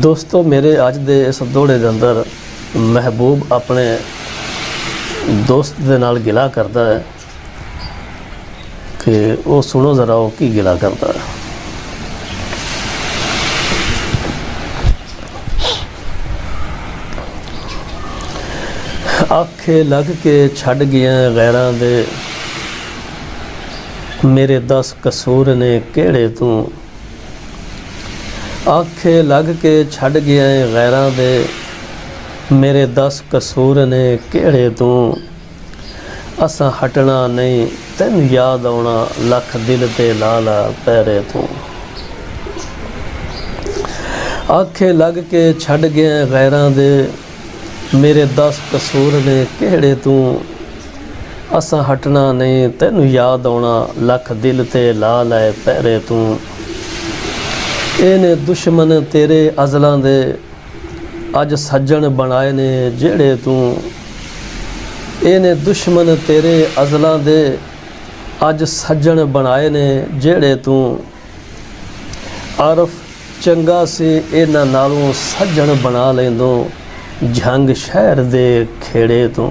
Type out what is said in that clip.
दोस्तों, मेरे अज दे इस दौड़े के अंदर महबूब अपने दोस्त दे नाल गिला करता है कि वो सुनो ज़रा वो की गिला करता है। आखे लग के छड़ गया गैरां दे, मेरे 10 कसूर ने केड़े तू। आखे लग के छड़ गया गैरां दे, मेरे 10 कसूर ने केड़े तू। असां हटना नहीं तैनू याद आउणा, लख दिल ते ला ला पैरे तू। आखे लग के छड़ गया गैरां दे, मेरे 10 कसूर ने केड़े तू। असां हटना नहीं तैनू याद आउणा, लख दिल ते ला लै पैरे तू। इहने दुश्मन तेरे अज़लां दे, अज सज्जन बनाए ने जेड़े तू। इहने दुश्मन तेरे अज़लां दे, अज सज्जन बनाए ने जेड़े तू। आरफ चंगा सी इन्हां नालों सज्जन बना लैंदों, झंग शहर दे खेड़े तू।